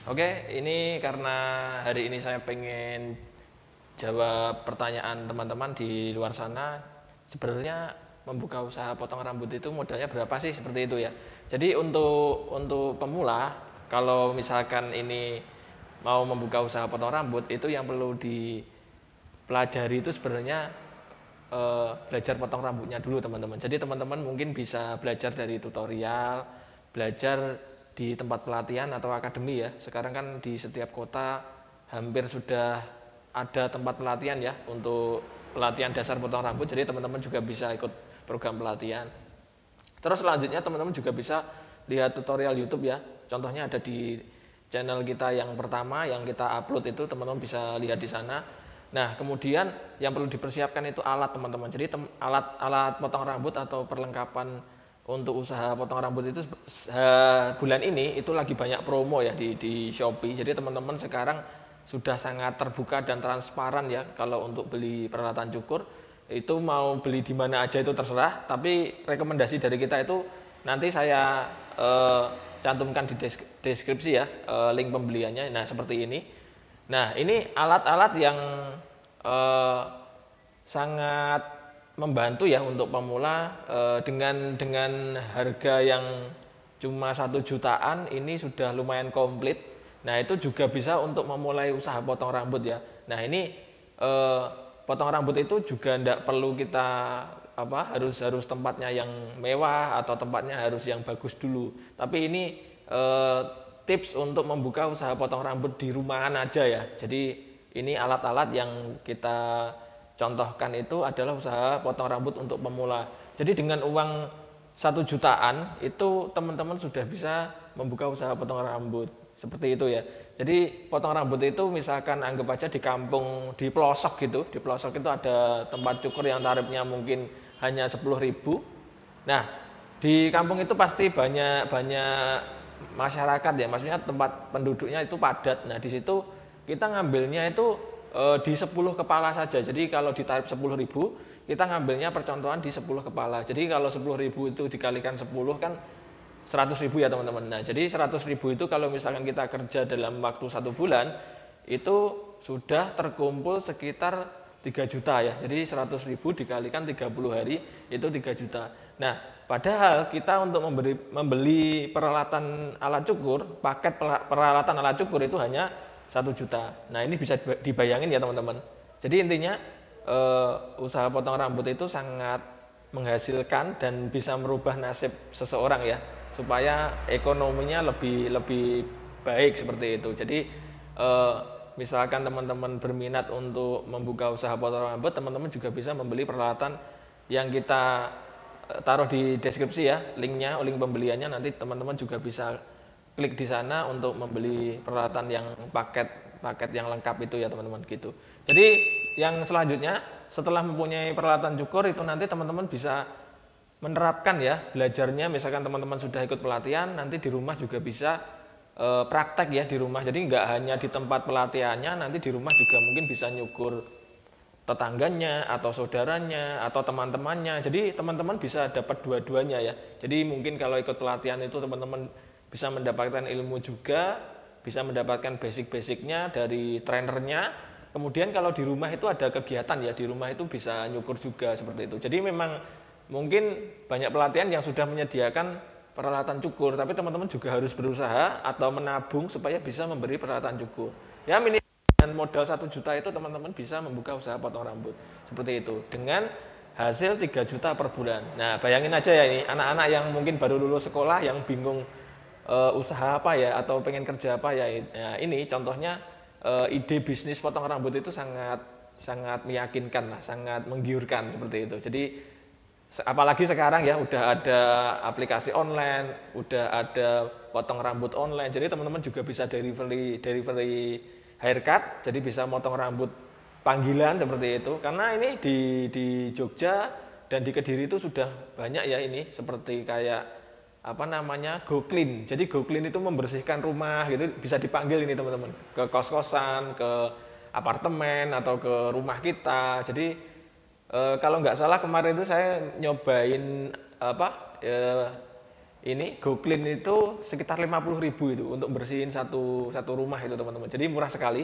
Oke, ini karena hari ini saya pengen jawab pertanyaan teman-teman di luar sana. Sebenarnya membuka usaha potong rambut itu modalnya berapa sih, seperti itu ya. Jadi untuk pemula, kalau misalkan ini mau membuka usaha potong rambut, itu yang perlu dipelajari itu sebenarnya belajar potong rambutnya dulu teman-teman. Jadi teman-teman mungkin bisa belajar dari tutorial, belajar di tempat pelatihan atau akademi ya. Sekarang kan di setiap kota hampir sudah ada tempat pelatihan ya untuk pelatihan dasar potong rambut. Jadi teman-teman juga bisa ikut program pelatihan. Terus selanjutnya teman-teman juga bisa lihat tutorial YouTube ya. Contohnya ada di channel kita yang pertama yang kita upload itu, teman-teman bisa lihat di sana. Nah, kemudian yang perlu dipersiapkan itu alat teman-teman. Jadi alat potong rambut atau perlengkapan untuk usaha potong rambut itu bulan ini itu lagi banyak promo ya di Shopee. Jadi teman-teman sekarang sudah sangat terbuka dan transparan ya kalau untuk beli peralatan cukur. Itu mau beli di mana aja itu terserah, tapi rekomendasi dari kita itu nanti saya cantumkan di deskripsi ya, link pembeliannya. Nah, seperti ini. Nah, ini alat-alat yang eh, sangat membantu ya untuk pemula, dengan harga yang cuma 1 jutaan ini sudah lumayan komplit. Nah, itu juga bisa untuk memulai usaha potong rambut ya. Nah, ini eh, potong rambut itu juga tidak perlu kita harus tempatnya yang mewah atau tempatnya harus yang bagus dulu. Tapi ini eh, tips untuk membuka usaha potong rambut di rumahan aja ya. Jadi ini alat-alat yang kita contohkan itu adalah usaha potong rambut untuk pemula. Jadi dengan uang 1 jutaan itu teman-teman sudah bisa membuka usaha potong rambut seperti itu ya. Jadi potong rambut itu misalkan anggap aja di kampung, di pelosok gitu, di pelosok itu ada tempat cukur yang tarifnya mungkin hanya 10.000. Nah, di kampung itu pasti banyak banyak masyarakat ya, maksudnya tempat penduduknya itu padat. Nah, di situ kita ngambilnya itu di 10 kepala saja. Jadi kalau di tarif 10.000, kita ngambilnya percontohan di 10 kepala. Jadi kalau 10.000 itu dikalikan 10 kan 100.000 ya teman-teman. Nah, jadi 100.000 itu kalau misalkan kita kerja dalam waktu 1 bulan, itu sudah terkumpul sekitar 3 juta ya. Jadi 100.000 dikalikan 30 hari itu 3 juta. Nah, padahal kita untuk membeli peralatan alat cukur, paket peralatan alat cukur itu hanya 1 juta. Nah, ini bisa dibayangin ya teman-teman. Jadi intinya usaha potong rambut itu sangat menghasilkan dan bisa merubah nasib seseorang ya, supaya ekonominya lebih lebih baik seperti itu. Jadi misalkan teman-teman berminat untuk membuka usaha potong rambut, teman-teman juga bisa membeli peralatan yang kita taruh di deskripsi ya, linknya, link pembeliannya. Nanti teman-teman juga bisa klik di sana untuk membeli peralatan yang paket yang lengkap itu ya teman-teman gitu. Jadi yang selanjutnya setelah mempunyai peralatan cukur itu nanti teman-teman bisa menerapkan ya belajarnya. Misalkan teman-teman sudah ikut pelatihan, nanti di rumah juga bisa praktek ya di rumah. Jadi nggak hanya di tempat pelatihannya, nanti di rumah juga mungkin bisa nyukur tetangganya atau saudaranya atau teman-temannya. Jadi teman-teman bisa dapat dua-duanya ya. Jadi mungkin kalau ikut pelatihan itu teman-teman bisa mendapatkan ilmu juga, bisa mendapatkan basic-basicnya dari trainernya. Kemudian kalau di rumah itu ada kegiatan ya, di rumah itu bisa nyukur juga seperti itu. Jadi memang mungkin banyak pelatihan yang sudah menyediakan peralatan cukur, tapi teman-teman juga harus berusaha atau menabung supaya bisa memberi peralatan cukur. Ya minimal dengan modal 1 juta itu teman-teman bisa membuka usaha potong rambut seperti itu dengan hasil 3 juta per bulan. Nah, bayangin aja ya, ini anak-anak yang mungkin baru lulus sekolah yang bingung usaha apa ya atau pengen kerja apa ya. Nah, ini contohnya ide bisnis potong rambut itu sangat sangat meyakinkan lah, sangat menggiurkan seperti itu. Jadi apalagi sekarang ya udah ada aplikasi online, udah ada potong rambut online. Jadi teman-teman juga bisa delivery haircut, jadi bisa motong rambut panggilan seperti itu. Karena ini di Jogja dan di Kediri itu sudah banyak ya ini, seperti kayak apa namanya, go clean. Jadi go clean itu membersihkan rumah gitu, bisa dipanggil ini teman-teman ke kos-kosan, ke apartemen atau ke rumah kita. Jadi kalau nggak salah kemarin itu saya nyobain apa ini GoClean itu sekitar 50.000 itu untuk bersihin satu rumah itu teman-teman. Jadi murah sekali.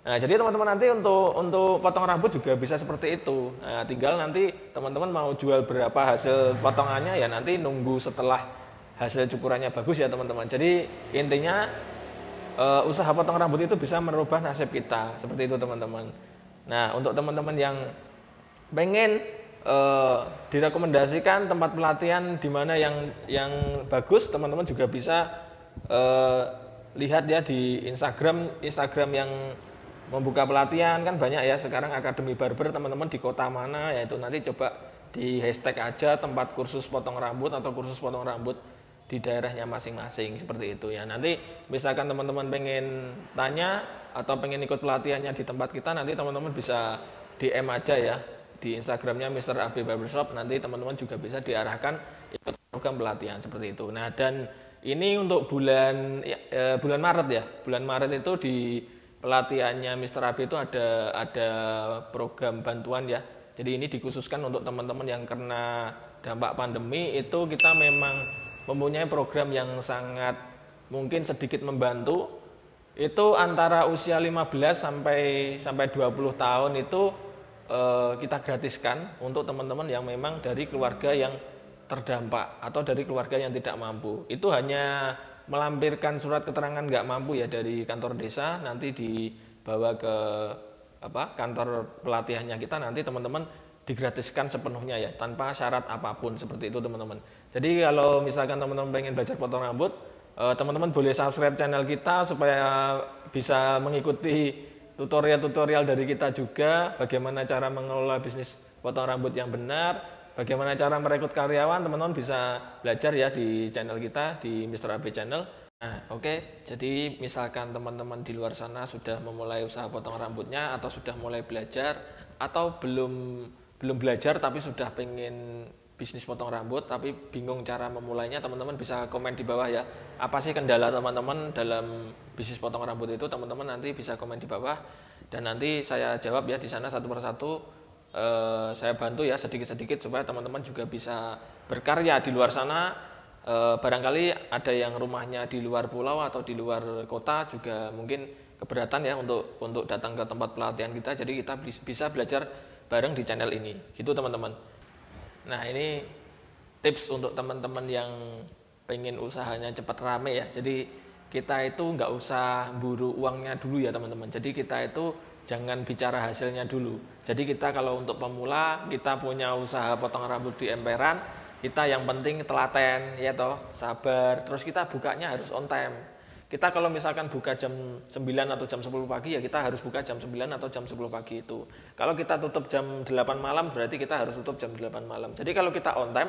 Nah, jadi teman-teman nanti untuk potong rambut juga bisa seperti itu. Nah, tinggal nanti teman-teman mau jual berapa hasil potongannya ya nanti nunggu setelah hasil cukurannya bagus ya teman-teman. Jadi intinya usaha potong rambut itu bisa merubah nasib kita seperti itu teman-teman. Nah, untuk teman-teman yang pengen direkomendasikan tempat pelatihan di mana yang bagus, teman-teman juga bisa lihat ya di Instagram yang membuka pelatihan kan banyak ya sekarang Akademi Barber teman-teman di kota mana yaitu nanti coba di hashtag aja tempat kursus potong rambut atau kursus potong rambut di daerahnya masing-masing seperti itu ya. Nanti misalkan teman-teman pengen tanya atau pengen ikut pelatihannya di tempat kita nanti teman-teman bisa DM aja ya di Instagramnya Mr. AB Barbershop, nanti teman-teman juga bisa diarahkan ikut program pelatihan seperti itu. Nah, dan ini untuk bulan Maret ya. Bulan Maret itu di pelatihannya Mr. AB itu ada program bantuan ya. Jadi ini dikhususkan untuk teman-teman yang kena dampak pandemi itu kita memang mempunyai program yang sangat mungkin sedikit membantu. Itu antara usia 15 sampai 20 tahun itu kita gratiskan untuk teman-teman yang memang dari keluarga yang terdampak atau dari keluarga yang tidak mampu. Itu hanya melampirkan surat keterangan nggak mampu ya dari kantor desa, nanti dibawa ke kantor pelatihannya kita, nanti teman-teman digratiskan sepenuhnya ya tanpa syarat apapun seperti itu teman-teman. Jadi kalau misalkan teman-teman pengen belajar potong rambut, teman-teman boleh subscribe channel kita supaya bisa mengikuti tutorial-tutorial dari kita juga, bagaimana cara mengelola bisnis potong rambut yang benar, bagaimana cara merekrut karyawan, teman-teman bisa belajar ya di channel kita, di Mr. AB Channel. Nah, oke. Jadi misalkan teman-teman di luar sana sudah memulai usaha potong rambutnya atau sudah mulai belajar atau belum belajar tapi sudah pengen bisnis potong rambut tapi bingung cara memulainya, teman-teman bisa komen di bawah ya. Apa sih kendala teman-teman dalam bisnis potong rambut itu, teman-teman nanti bisa komen di bawah dan nanti saya jawab ya di sana satu persatu. Saya bantu ya sedikit-sedikit supaya teman-teman juga bisa berkarya di luar sana. Barangkali ada yang rumahnya di luar pulau atau di luar kota juga mungkin keberatan ya untuk datang ke tempat pelatihan kita. Jadi kita bisa belajar bareng di channel ini gitu teman-teman. Nah, ini tips untuk teman-teman yang pengen usahanya cepat rame ya. Jadi kita itu nggak usah buru uangnya dulu ya teman-teman. Jadi kita itu jangan bicara hasilnya dulu. Jadi kita kalau untuk pemula, kita punya usaha potong rambut di emperan, kita yang penting telaten ya toh, sabar. Terus kita bukanya harus on time. Kita kalau misalkan buka jam 9 atau jam 10 pagi ya kita harus buka jam 9 atau jam 10 pagi itu. Kalau kita tutup jam 8 malam berarti kita harus tutup jam 8 malam. Jadi kalau kita on time,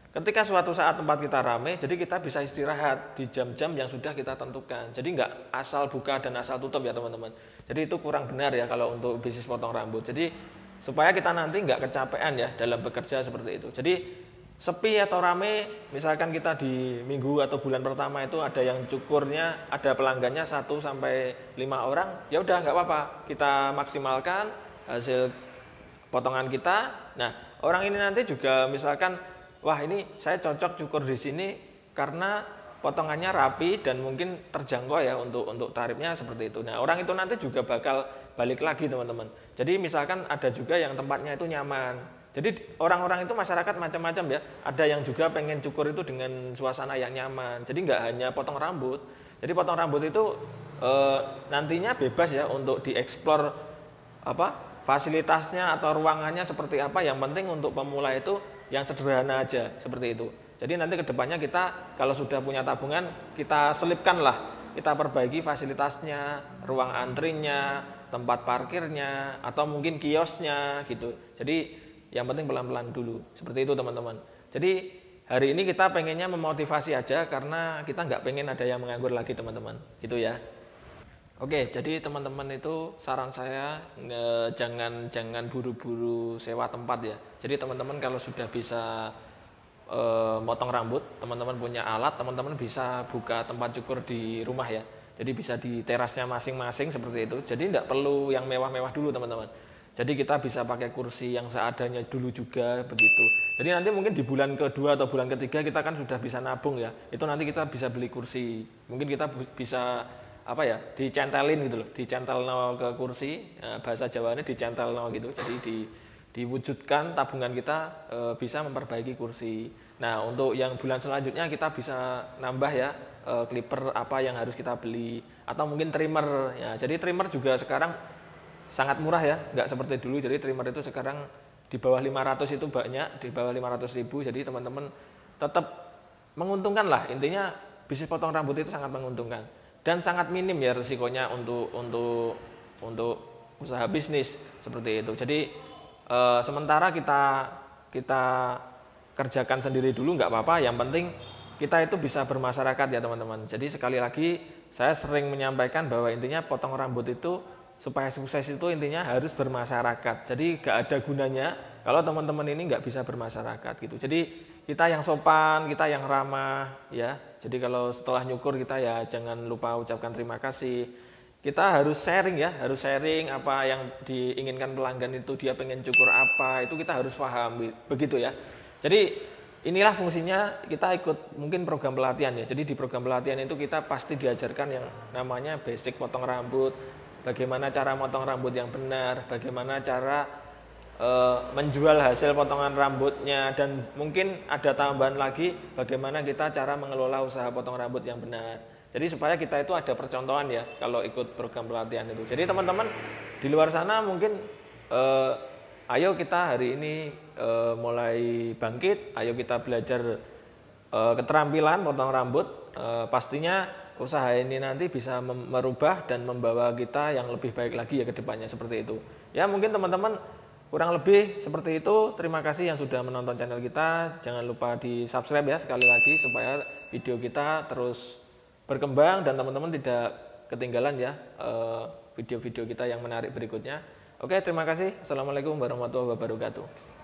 ketika suatu saat tempat kita rame, jadi kita bisa istirahat di jam-jam yang sudah kita tentukan. Jadi nggak asal buka dan asal tutup ya teman-teman. Jadi itu kurang benar ya kalau untuk bisnis potong rambut. Jadi supaya kita nanti nggak kecapean ya dalam bekerja seperti itu. Jadi sepi atau rame, misalkan kita di minggu atau bulan pertama itu ada yang cukurnya, ada pelanggannya 1 sampai 5 orang, ya udah nggak apa-apa, kita maksimalkan hasil potongan kita. Nah, orang ini nanti juga misalkan, wah ini saya cocok cukur di sini karena potongannya rapi dan mungkin terjangkau ya untuk tarifnya seperti itu. Nah, orang itu nanti juga bakal balik lagi teman-teman. Jadi misalkan ada juga yang tempatnya itu nyaman. Jadi orang-orang itu masyarakat macam-macam ya. Ada yang juga pengen cukur itu dengan suasana yang nyaman. Jadi nggak hanya potong rambut. Jadi potong rambut itu nantinya bebas ya untuk dieksplor fasilitasnya atau ruangannya seperti apa. Yang penting untuk pemula itu yang sederhana aja seperti itu. Jadi nanti kedepannya kita kalau sudah punya tabungan kita selipkan lah. Kita perbaiki fasilitasnya, ruang antrinya, tempat parkirnya, atau mungkin kiosnya gitu. Jadi yang penting pelan-pelan dulu, seperti itu teman-teman. Jadi hari ini kita pengennya memotivasi aja karena kita nggak pengen ada yang menganggur lagi teman-teman, gitu ya. Oke, jadi teman-teman itu saran saya jangan buru-buru sewa tempat ya. Jadi teman-teman kalau sudah bisa motong rambut, teman-teman punya alat, teman-teman bisa buka tempat cukur di rumah ya. Jadi bisa di terasnya masing-masing seperti itu. Jadi nggak perlu yang mewah-mewah dulu teman-teman. Jadi kita bisa pakai kursi yang seadanya dulu juga begitu. Jadi nanti mungkin di bulan kedua atau bulan ketiga kita kan sudah bisa nabung ya. Itu nanti kita bisa beli kursi. Mungkin kita bisa apa ya, dicentelin gitu loh, dicentelno ke kursi. Bahasa Jawanya dicentelno gitu. Jadi diwujudkan tabungan kita bisa memperbaiki kursi. Nah, untuk yang bulan selanjutnya kita bisa nambah ya, clipper apa yang harus kita beli, atau mungkin trimmer ya. Jadi trimmer juga sekarang sangat murah ya, nggak seperti dulu. Jadi trimmer itu sekarang di bawah 500 itu banyak, di bawah 500.000. Jadi teman-teman tetap menguntungkan lah. Intinya bisnis potong rambut itu sangat menguntungkan dan sangat minim ya risikonya untuk usaha bisnis seperti itu. Jadi sementara kita kerjakan sendiri dulu nggak apa-apa. Yang penting kita itu bisa bermasyarakat ya teman-teman. Jadi sekali lagi saya sering menyampaikan bahwa intinya potong rambut itu supaya sukses itu intinya harus bermasyarakat. Jadi gak ada gunanya kalau teman-teman ini nggak bisa bermasyarakat gitu. Jadi kita yang sopan, kita yang ramah ya. Jadi kalau setelah nyukur kita ya jangan lupa ucapkan terima kasih. Kita harus sharing ya, harus sharing apa yang diinginkan pelanggan itu, dia pengen cukur apa, itu kita harus paham begitu ya. Jadi inilah fungsinya kita ikut mungkin program pelatihan ya. Jadi di program pelatihan itu kita pasti diajarkan yang namanya basic potong rambut, bagaimana cara potong rambut yang benar, bagaimana cara menjual hasil potongan rambutnya, dan mungkin ada tambahan lagi bagaimana kita cara mengelola usaha potong rambut yang benar. Jadi supaya kita itu ada percontohan ya kalau ikut program pelatihan itu. Jadi teman-teman di luar sana mungkin ayo kita hari ini mulai bangkit, ayo kita belajar keterampilan potong rambut. Pastinya usaha ini nanti bisa merubah dan membawa kita yang lebih baik lagi ya ke depannya, seperti itu. Ya mungkin teman-teman kurang lebih seperti itu. Terima kasih yang sudah menonton channel kita. Jangan lupa di subscribe ya sekali lagi supaya video kita terus berkembang dan teman-teman tidak ketinggalan ya video-video kita yang menarik berikutnya. Oke, terima kasih. Assalamualaikum warahmatullahi wabarakatuh.